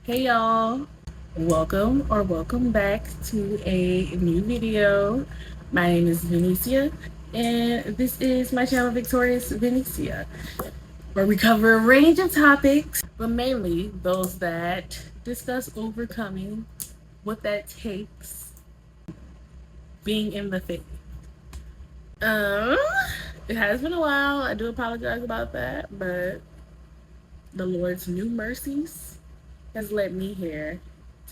Hey y'all, welcome back to a new video. My name is Venetia, and this is my channel Victorious Venetia, where we cover a range of topics, but mainly those that discuss overcoming what that takes being in the faith. Um, it has been a while. I do apologize about that, but the Lord's new mercies has led me here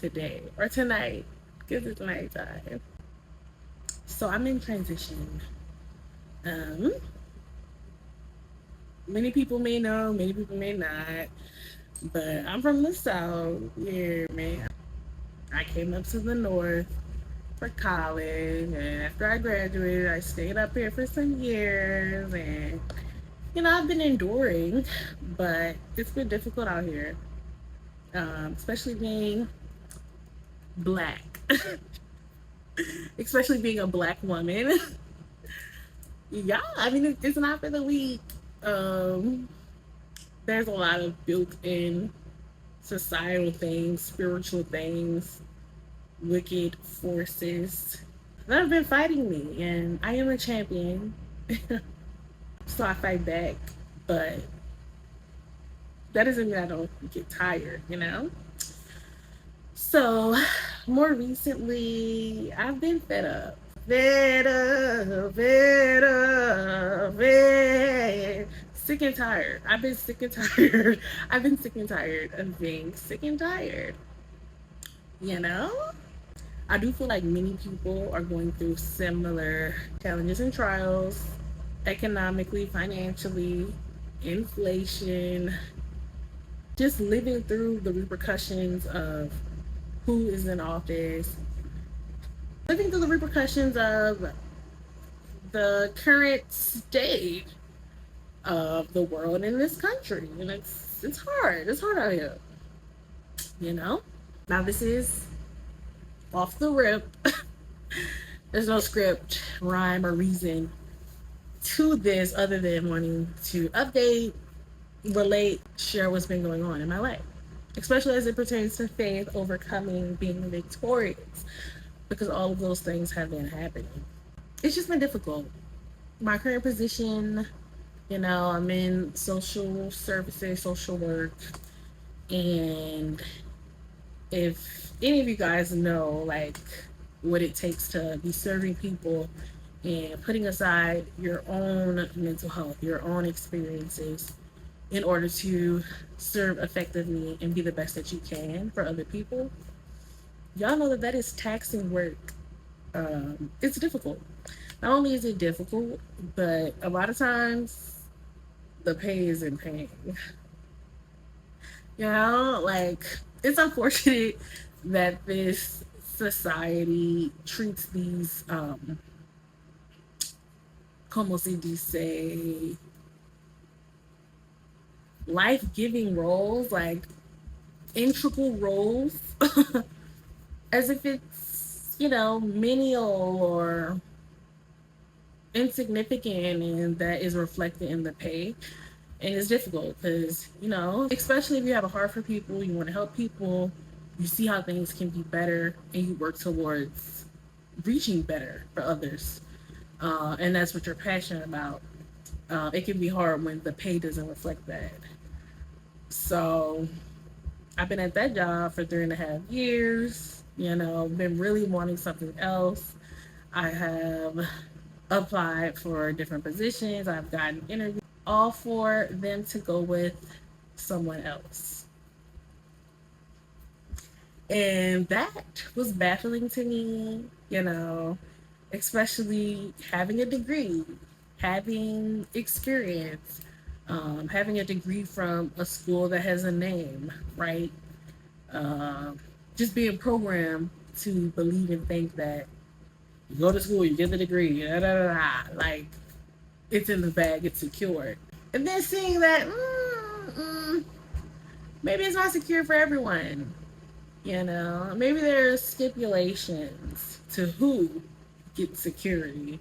today or tonight because it's nighttime. So I'm in transition. Um, Many people may know, many people may not, but I'm from the South. Yeah, man. I came up to the North for college, and after I graduated, I stayed up here for some years, and I've been enduring, but it's been difficult out here, especially being black, especially being a black woman. Yeah, I mean, it's not for the weak. Um, there's a lot of built-in societal things, spiritual things, wicked forces that have been fighting me, and I am a champion, so I fight back. But that doesn't mean I don't get tired. So, more recently, I've been fed up. Fed up, fed up, fed. Sick and tired. I've been sick and tired. I've been sick and tired of being sick and tired. You know? I do feel like many people are going through similar challenges and trials economically, financially, inflation, just living through the repercussions of who is in office, living through the repercussions of the current state of the world in this country. And it's hard. It's hard out here. You know? Now this is off the rip. There's no script, rhyme, or reason to this other than wanting to update, relate, share what's been going on in my life. Especially as it pertains to faith, overcoming, being victorious. Because all of those things have been happening. It's just been difficult. My current position, I'm in social services, social work, and if any of you guys know, like, what it takes to be serving people and putting aside your own mental health, your own experiences, in order to serve effectively and be the best that you can for other people, y'all know that that is taxing work. It's difficult. Not only is it difficult, but a lot of times the pay is in pain. Like, it's unfortunate that this society treats these, como se dice, life-giving roles, like integral roles, as if it's, menial or insignificant, and that is reflected in the pay. And it's difficult because, especially if you have a heart for people, you want to help people, you see how things can be better, and you work towards reaching better for others. And that's what you're passionate about. It can be hard when the pay doesn't reflect that. So I've been at that job for 3.5 years, been really wanting something else. I have applied for different positions. I've gotten interviews, all for them to go with someone else. And that was baffling to me, especially having a degree, having experience, having a degree from a school that has a name, right? Just being programmed to believe and think that you go to school, you get the degree, like, it's in the bag, it's secured. And then seeing that maybe it's not secure for everyone. Maybe there's stipulations to who gets security,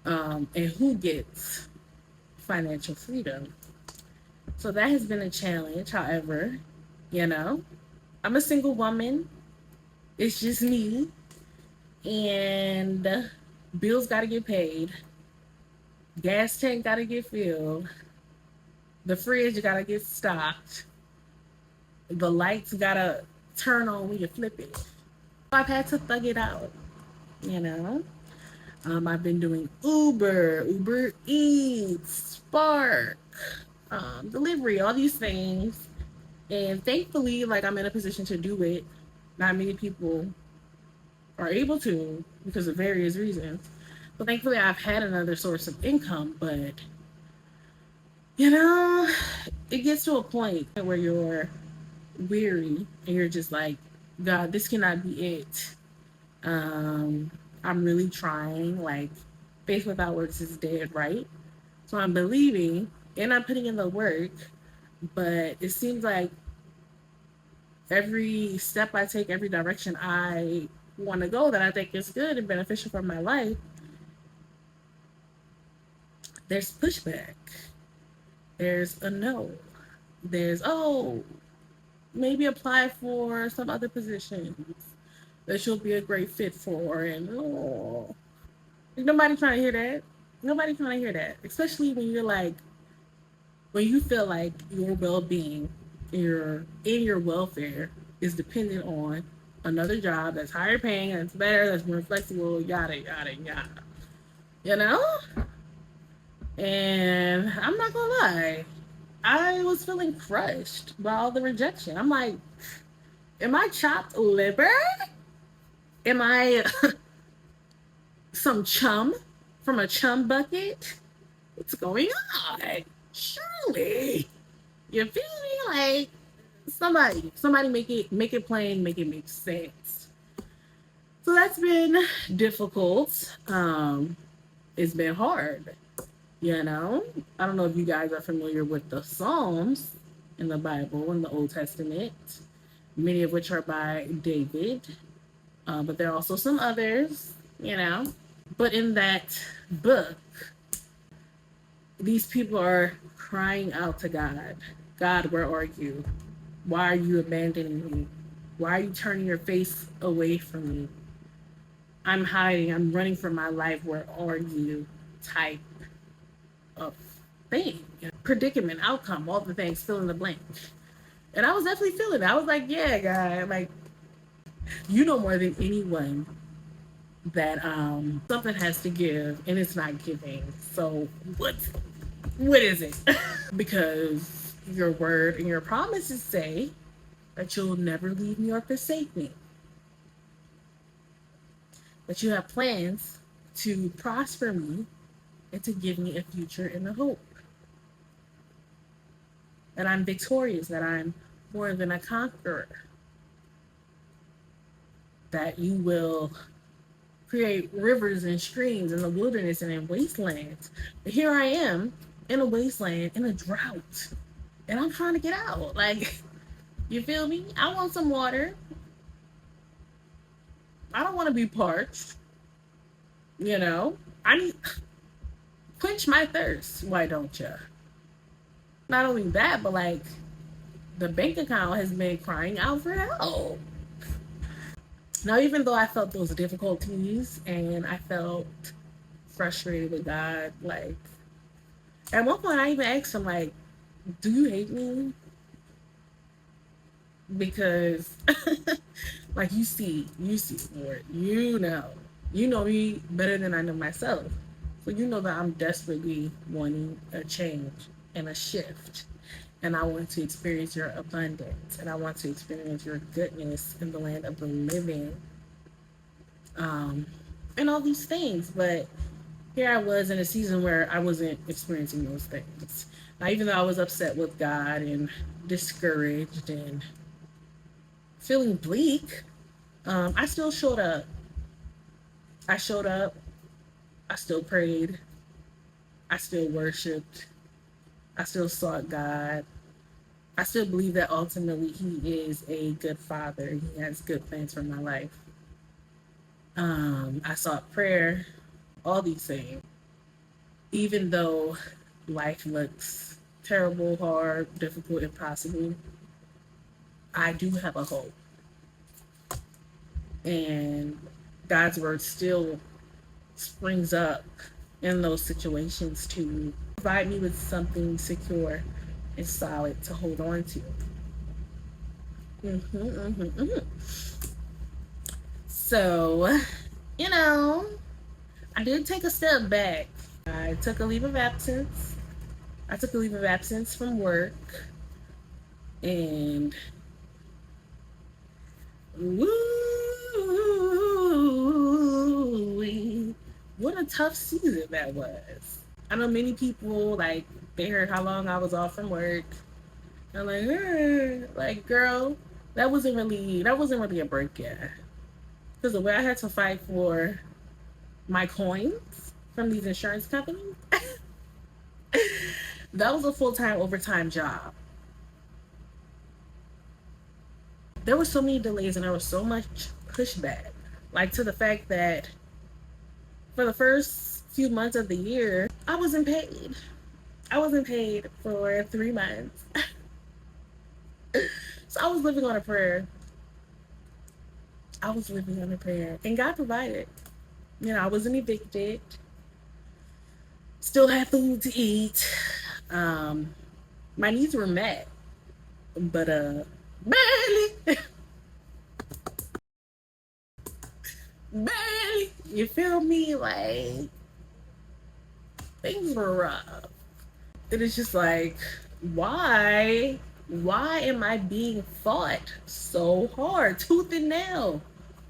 and who gets financial freedom. So that has been a challenge. However, you know, I'm a single woman. It's just me. And bills got to get paid. Gas tank got to get filled. The fridge got to get stocked. The lights got to turn on when you flip it. I've had to thug it out, you know? I've been doing Uber Eats, Spark, delivery, all these things. And thankfully, like I'm in a position to do it. Not many people are able to because of various reasons. But thankfully, I've had another source of income. But, you know, it gets to a point where you're weary and you're just like, God, this cannot be it. Um, I'm really trying. Like, faith without works is dead, right? So I'm believing and I'm putting in the work, but it seems like every step I take, every direction I want to go that I think is good and beneficial for my life, there's pushback. There's a no. There's, oh, maybe apply for some other positions that you'll be a great fit for. And, oh, nobody trying to hear that. Nobody trying to hear that. Especially when you're like, when you feel like your well-being, your welfare is dependent on another job that's higher paying, that's better, that's more flexible, yada yada yada. You know? And I'm not gonna lie, I was feeling crushed by all the rejection. I'm like, am I chopped liver? Am I some chum from a chum bucket? What's going on? Surely. You feel me? Like somebody make it plain, make it make sense. So that's been difficult. It's been hard, you know. I don't know if you guys are familiar with the Psalms in the Bible in the Old Testament, many of which are by David, but there are also some others, you know. But in that book, these people are crying out to God. God, where are you? Why are you abandoning me? Why are you turning your face away from me? I'm hiding. I'm running for my life. Where are you? Type of thing. Predicament, outcome, all the things, fill in the blank. And I was definitely feeling it. I was like, yeah, guy, like, you know more than anyone that something has to give and it's not giving. So what is it? Because your word and your promises say that you'll never leave me or forsake me. That you have plans to prosper me and to give me a future and a hope. That I'm victorious, that I'm more than a conqueror. That you will create rivers and streams in the wilderness and in wastelands. But here I am in a wasteland, in a drought, and I'm trying to get out. Like, you feel me? I want some water. I don't want to be parched. You know, I need quench my thirst. Why don't you? Not only that, but like the bank account has been crying out for help. Now, even though I felt those difficulties and I felt frustrated with God, like at one point I even asked him, like, do you hate me? Because like you see, Lord, you know me better than I know myself. So you know that I'm desperately wanting a change and a shift. And I want to experience your abundance and I want to experience your goodness in the land of the living. Um, and all these things. But here I was in a season where I wasn't experiencing those things. Now, even though I was upset with God and discouraged and feeling bleak, I still showed up. I showed up. I still prayed. I still worshiped. I still sought God. I still believe that ultimately He is a good Father. He has good plans for my life. I sought prayer, all these things. Even though life looks terrible, hard, difficult, impossible, I do have a hope. And God's word still springs up in those situations to provide me with something secure and solid to hold on to. So, you know, I did take a step back. I took a leave of absence. I took a leave of absence from work, and woo, what a tough season that was. I know many people, like, they heard how long I was off from work. I'm like, girl, that wasn't really a break yet. Because the way I had to fight for my coins from these insurance companies, that was a full-time overtime job. There were so many delays and there was so much pushback. Like, to the fact that for the first few months of the year, I wasn't paid. I wasn't paid for 3 months. So I was living on a prayer. I was living on a prayer. And God provided. You know, I wasn't evicted. Still had food to eat. My needs were met. But barely. Barely. You feel me? Like, things were rough. It is just like, why? Why am I being fought so hard, tooth and nail?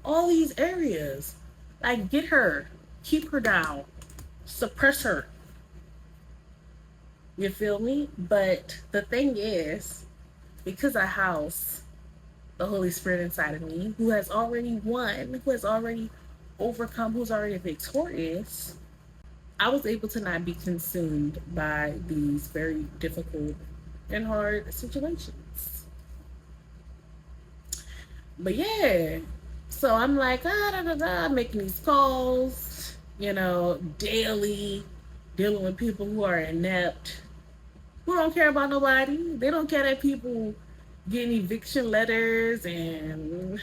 All these areas. Like, get her, keep her down, suppress her. You feel me? But the thing is, because I house the Holy Spirit inside of me, who has already won, who has already overcome, who's already victorious, I was able to not be consumed by these very difficult and hard situations. But yeah, so I'm like, making these calls, daily, dealing with people who are inept, who don't care about nobody. They don't care that people getting eviction letters and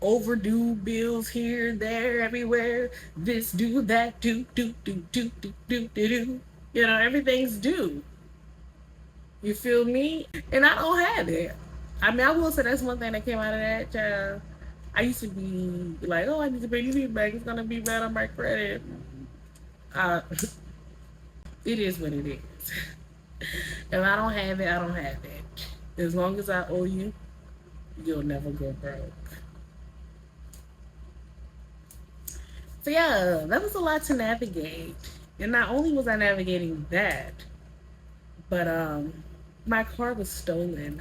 overdue bills here, there, everywhere. This, do, that, do. Everything's due. You feel me? And I don't have it. I mean, I will say that's one thing that came out of that, child. I used to be like, oh, I need to pay these back. It's gonna be bad on my credit. Uh, it is what it is. If I don't have it, I don't have it. As long as I owe you, you'll never go broke. So yeah, that was a lot to navigate. And not only was I navigating that, but my car was stolen.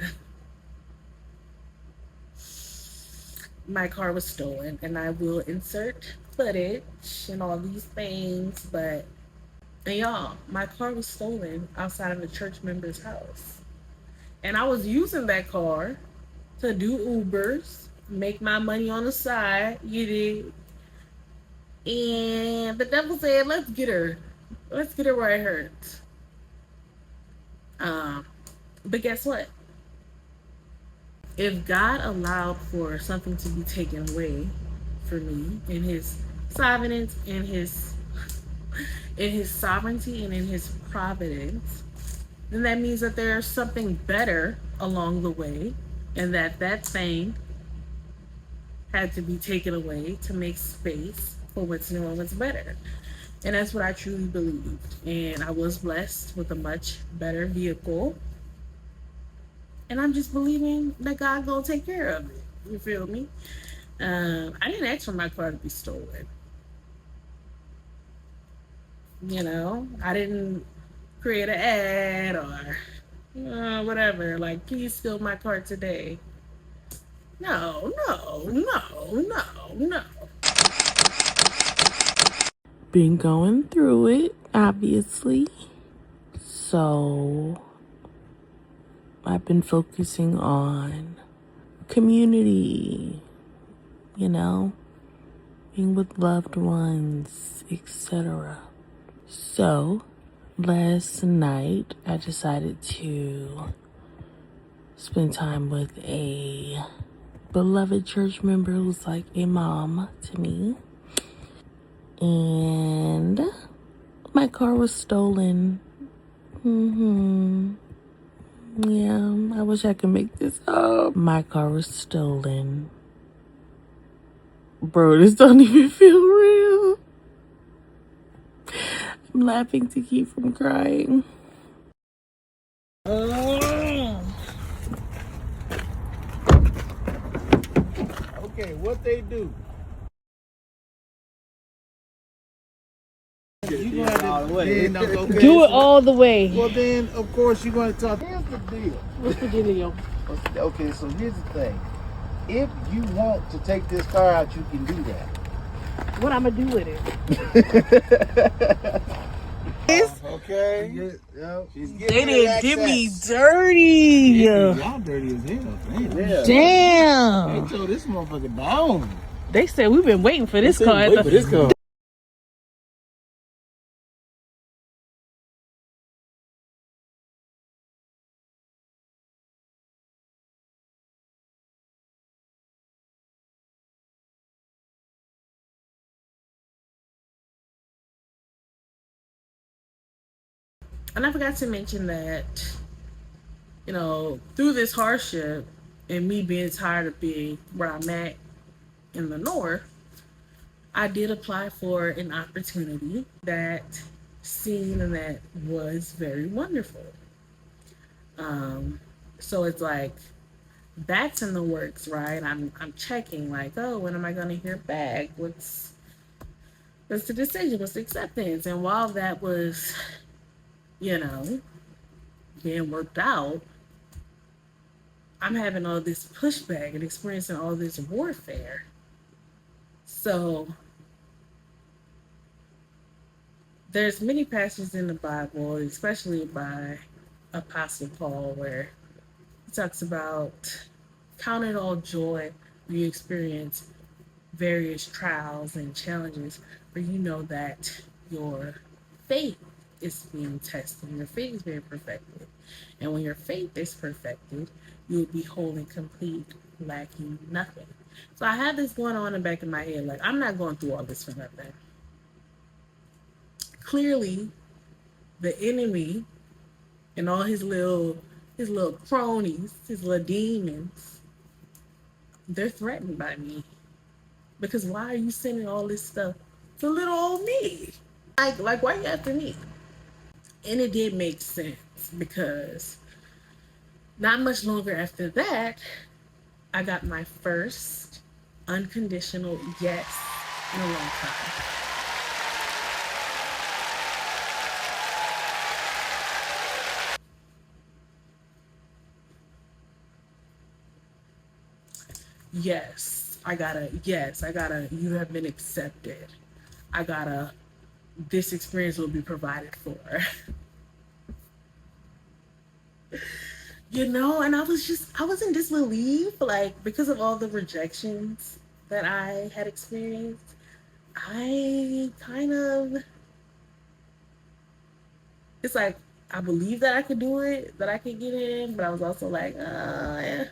My car was stolen, and I will insert footage and all these things, and y'all, my car was stolen outside of a church member's house. And I was using that car to do Ubers, make my money on the side, you did. And the devil said, let's get her. Let's get her where it hurts. But guess what? If God allowed for something to be taken away for me in his sovereignty, in his sovereignty and in his providence, then that means that there's something better along the way, and that thing had to be taken away to make space for what's new and what's better. And that's what I truly believed. And I was blessed with a much better vehicle. And I'm just believing that God gonna take care of it. You feel me? I didn't ask for my car to be stolen. I didn't create an ad or whatever. Like, please steal my car today. No. Been going through it, obviously. So I've been focusing on community, being with loved ones, etc. So last night I decided to spend time with a beloved church member who's like a mom to me. And my car was stolen. Yeah, I wish I could make this up. My car was stolen. Bro, this don't even feel real. I'm laughing to keep from crying. Okay, what they do? You gonna have to Do it all the way. Well, then of course you're gonna talk. Here's the deal. What's the deal? Okay, so here's the thing. If you want to take this car out, you can do that. What I'm gonna do with it? Okay. They didn't get me dirty. Y'all dirty as hell. Damn. Damn. They tore this motherfucker down. They said we've been waiting for this car. And I forgot to mention that, you know, through this hardship and me being tired of being where I'm at in the north, I did apply for an opportunity that seemed and that was very wonderful. So it's like that's in the works, right? I'm checking like, oh, when am I gonna hear back? What's the decision? What's the acceptance? And while that was, you know, being worked out, I'm having all this pushback and experiencing all this warfare. So there's many passages in the Bible, especially by Apostle Paul, where he talks about count it all joy when you experience various trials and challenges, where you know that your faith is being tested, your faith is being perfected. And when your faith is perfected, you'll be whole and complete, lacking nothing. So I had this going on in the back of my head, like I'm not going through all this for nothing. Clearly, the enemy and all his little cronies, his little demons, they're threatened by me. Because why are you sending all this stuff to little old me? Like why you after me? And it did make sense because not much longer after that, I got my first unconditional yes in a long time. Yes, I got a, you have been accepted. I got a, this experience will be provided for. You know, and I was in disbelief, like, because of all the rejections that I had experienced. I kind of, it's like, I believe that I could do it, that I could get in, but I was also like, I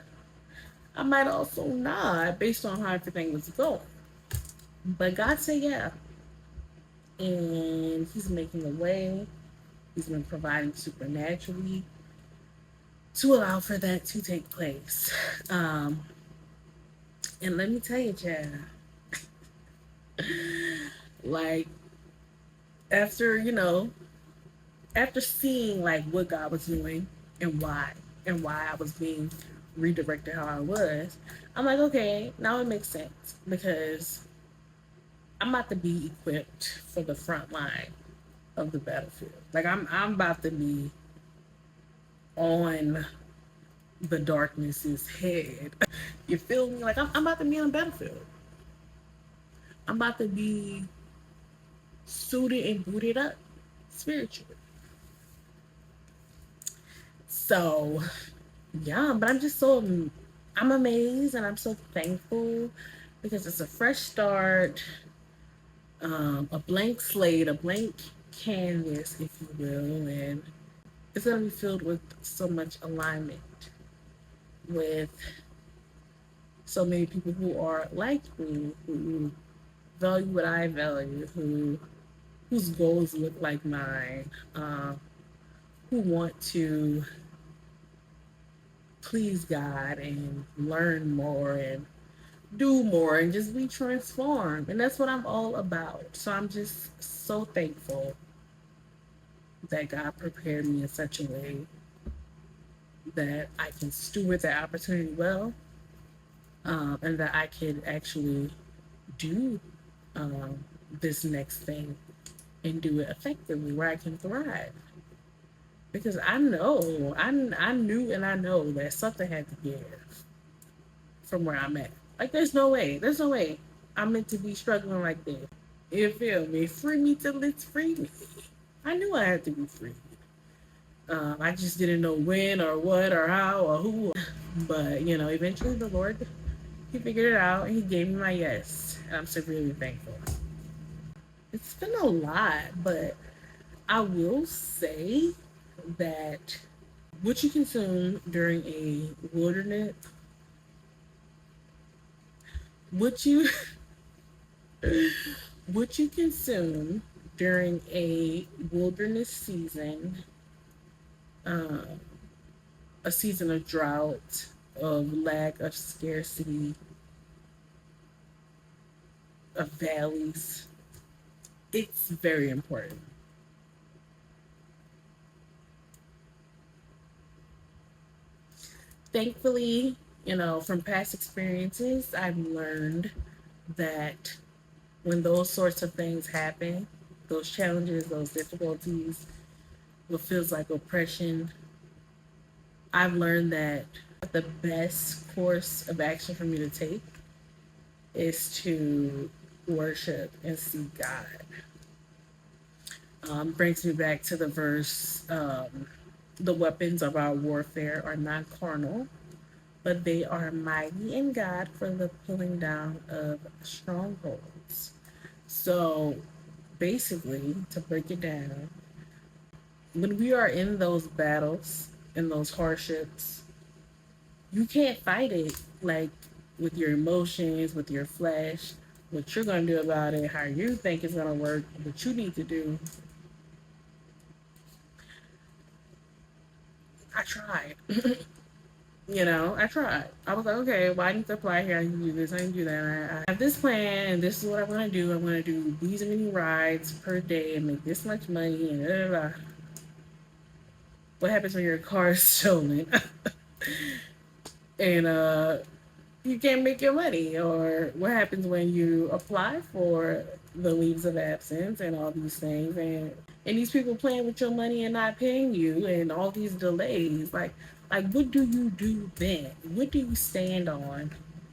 might also not, based on how everything was going. But God said, yeah. And He's making a way. He's been providing supernaturally to allow for that to take place. And let me tell you, Chad, like, after, you know, after seeing like what God was doing and why I was being redirected how I was, I'm like, okay, now it makes sense because I'm about to be equipped for the front line of the battlefield. Like I'm about to be on the darkness's head. You feel me? Like I'm about to be on the battlefield. I'm about to be suited and booted up spiritually. So yeah, but I'm amazed and I'm so thankful because it's a fresh start, a blank slate, a blank canvas, if you will, and it's gonna be filled with so much alignment. with so many people who are like me, who value what I value, whose goals look like mine, who want to please God and learn more and do more and just be transformed. And that's what I'm all about. So I'm just so thankful that God prepared me in such a way that I can steward that opportunity well, and that I can actually do this next thing and do it effectively where I can thrive. Because I knew and I know that something had to give from where I'm at. Like, there's no way I'm meant to be struggling like this. You feel me? Free me till it's free me. I knew I had to be free. I just didn't know when or what or how or who. But, eventually the Lord, He figured it out and He gave me my yes. And I'm severely thankful. It's been a lot, but I will say that what you consume during a wilderness, what you what you consume during a wilderness season, uh, a season of drought, of lack, of scarcity, of valleys, it's very important. Thankfully, from past experiences, I've learned that when those sorts of things happen, those challenges, those difficulties, what feels like oppression, I've learned that the best course of action for me to take is to worship and seek God. Brings me back to the verse, the weapons of our warfare are not carnal, but they are mighty in God for the pulling down of strongholds. So basically, to break it down, when we are in those battles, in those hardships, you can't fight it like with your emotions, with your flesh, what you're going to do about it, how you think it's going to work, what you need to do. I tried. I tried. I was like, okay, well, I need to apply here. I need to do this. I need to do that. I have this plan, and this is what I'm going to do. I'm going to do these many rides per day and make this much money, and blah, blah, blah. What happens when your car is stolen and you can't make your money? Or what happens when you apply for the leaves of absence and all these things, and these people playing with your money and not paying you, and all these delays? Like, what do you do then? What do you stand on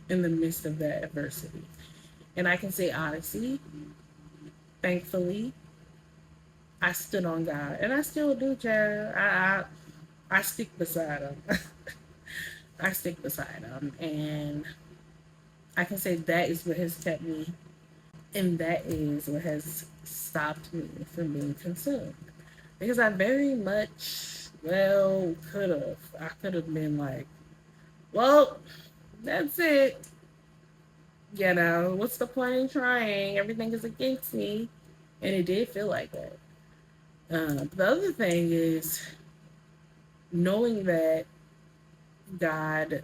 in the midst of that adversity? And I can say honestly, thankfully, I stood on God, and I still do, Chad. I stick beside Him. I stick beside Him, and I can say that is what has kept me, and that is what has stopped me from being consumed. Because I very much, well, could have. I could have been like, well, that's it. What's the point in trying? Everything is against me. And it did feel like that. The other thing is knowing that God,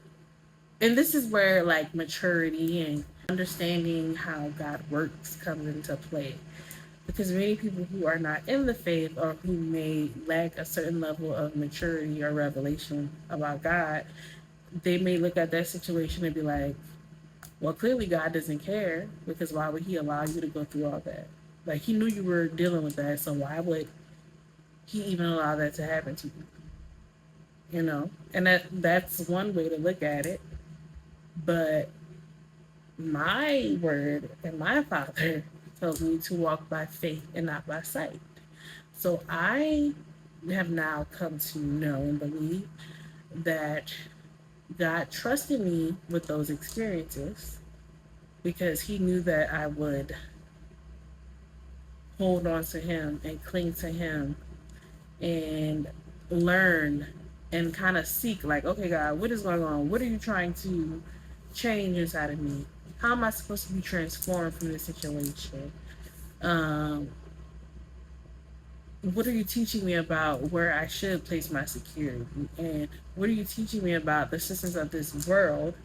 and this is where like maturity and understanding how God works comes into play. Because many people who are not in the faith or who may lack a certain level of maturity or revelation about God, they may look at that situation and be like, well, clearly God doesn't care, because why would He allow you to go through all that? Like, He knew you were dealing with that, so why would He even allow that to happen to you? And that's one way to look at it. But my word and my Father tells me to walk by faith and not by sight. So I have now come to know and believe that God trusted me with those experiences because He knew that I would hold on to Him and cling to Him and learn and kind of seek, like, okay, God, what is going on? What are you trying to change inside of me? How am I supposed to be transformed from this situation? Um, what are you teaching me about where I should place my security? And what are you teaching me about the systems of this world,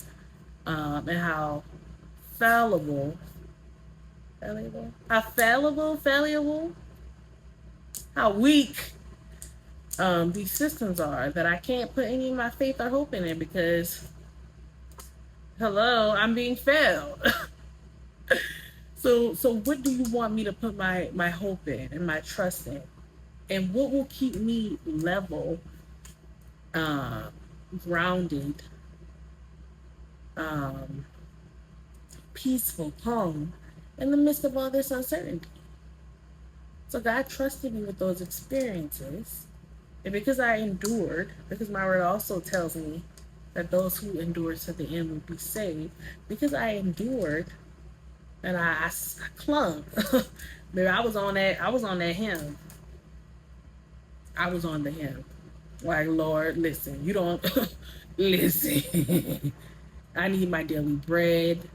and how fallible, fallible, how weak these systems are, that I can't put any of my faith or hope in it because, hello, I'm being failed. So what do you want me to put my hope in and my trust in? And what will keep me level, uh, grounded, um, peaceful, calm in the midst of all this uncertainty? So God trusted me with those experiences. And because I endured, because my word also tells me that those who endure to the end will be saved, because I endured and I clung. Baby, I was on that hymn. I was on the hymn. Like, Lord, listen, you don't listen. I need my daily bread.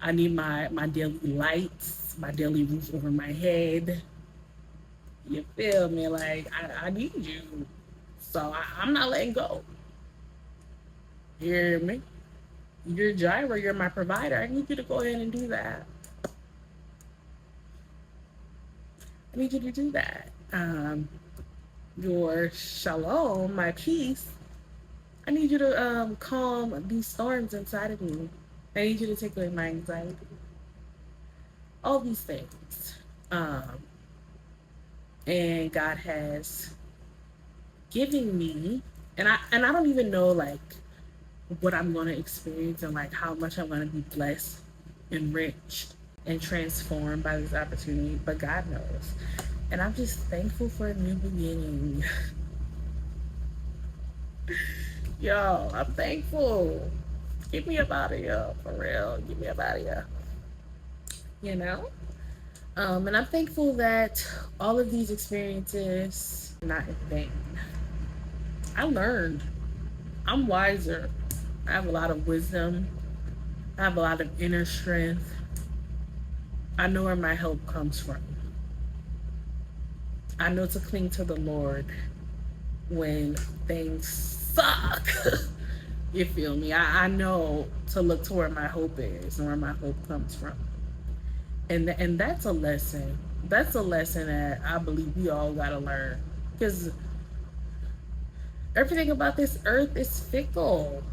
I need my daily lights, my daily roof over my head. You feel me? Like, I need you. So I'm not letting go. You hear me? You're Jireh, you're my provider. I need you to go ahead and do that. I need you to do that. Your shalom, my peace. I need you to calm these storms inside of me. I need you to take away my anxiety. All these things. Um, and God has given me, and I don't even know like what I'm going to experience and like how much I'm going to be blessed, enriched, and transformed by this opportunity, but God knows. And I'm just thankful for a new beginning. Yo, I'm thankful. Get me up out of here, for real. Get me up out of here. You know? And I'm thankful that all of these experiences are not in vain. I learned. I'm wiser. I have a lot of wisdom. I have a lot of inner strength. I know where my help comes from. I know to cling to the Lord when things suck. You feel me? I know to look to where my hope is and where my hope comes from. And that's a lesson. That's a lesson that I believe we all gotta learn. Because everything about this earth is fickle.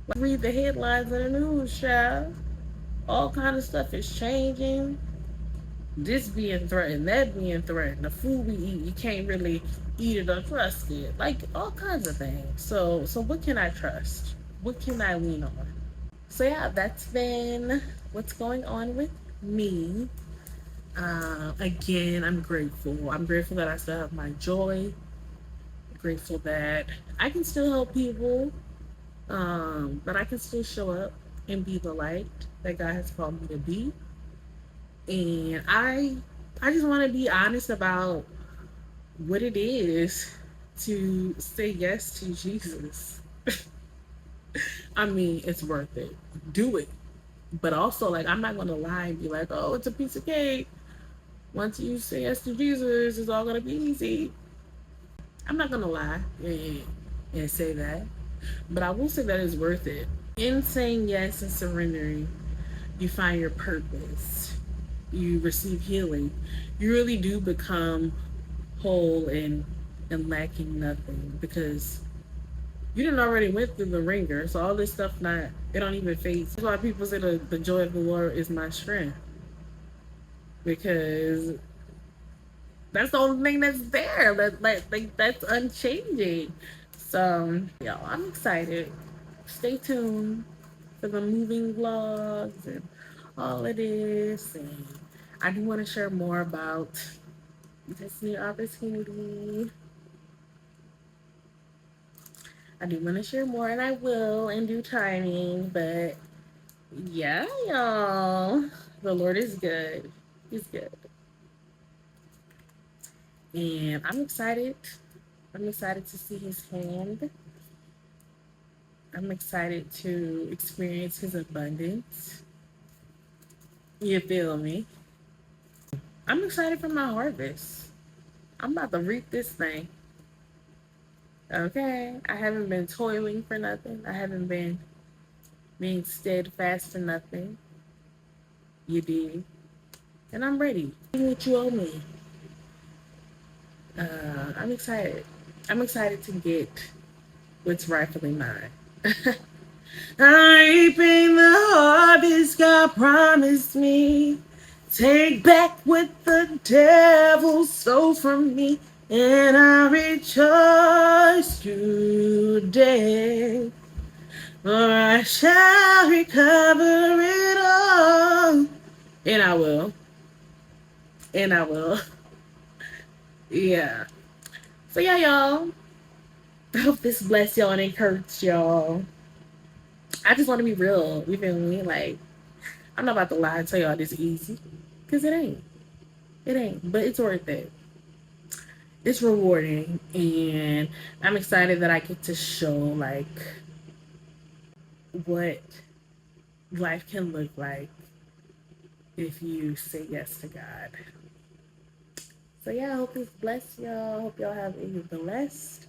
Like, read the headlines of the news, child. All kind of stuff is changing. This being threatened, that being threatened, the food we eat, you can't really eat it or trust it. Like all kinds of things. So what can I trust? What can I lean on? So yeah, that's been what's going on with me. Again, I'm grateful. I'm grateful that I still have my joy. I'm grateful that I can still help people. That I can still show up and be the light that God has called me to be. And I just want to be honest about what it is to say yes to Jesus. I mean, it's worth it. Do it. But also, like, I'm not going to lie and be like, oh, it's a piece of cake. Once you say yes to Jesus, it's all going to be easy. I'm not going to lie and say that. But I will say that it's worth it. In saying yes and surrendering, you find your purpose. You receive healing. You really do become whole and lacking nothing because you didn't already went through the ringer. So all this stuff it don't even phase. That's why people say the joy of the Lord is my strength. Because that's the only thing that's there. That's unchanging. So yo, I'm excited. Stay tuned for the moving vlogs and all of this. And I do want to share more about this new opportunity. I do want to share more, and I will in due timing. But yeah, y'all, the Lord is good. He's good, and I'm excited I'm excited to see his hand. I'm excited to experience his abundance. You feel me? I'm excited for my harvest. I'm about to reap this thing. Okay? I haven't been toiling for nothing. I haven't been being steadfast for nothing. You did. And I'm ready. What you owe me. I'm excited. I'm excited to get what's rightfully mine. I'm reaping the harvest God promised me. Take back what the devil stole from me, and I rejoice today. For I shall recover it all. And I will. And I will. Yeah. So yeah, y'all. I hope this bless y'all and encourage y'all. I just want to be real. You feel me? Like, I'm not about to lie and tell y'all this easy. Because it ain't. It ain't. But it's worth it. It's rewarding. And I'm excited that I get to show, like, what life can look like if you say yes to God. So yeah, I hope this bless y'all. Hope y'all have a blessed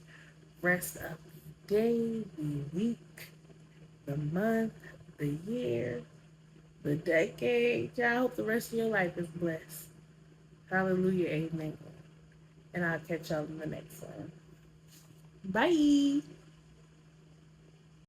rest of the day, the week, the month, the year, the decade. Y'all, I hope the rest of your life is blessed. Hallelujah, amen. And I'll catch y'all in the next one. Bye.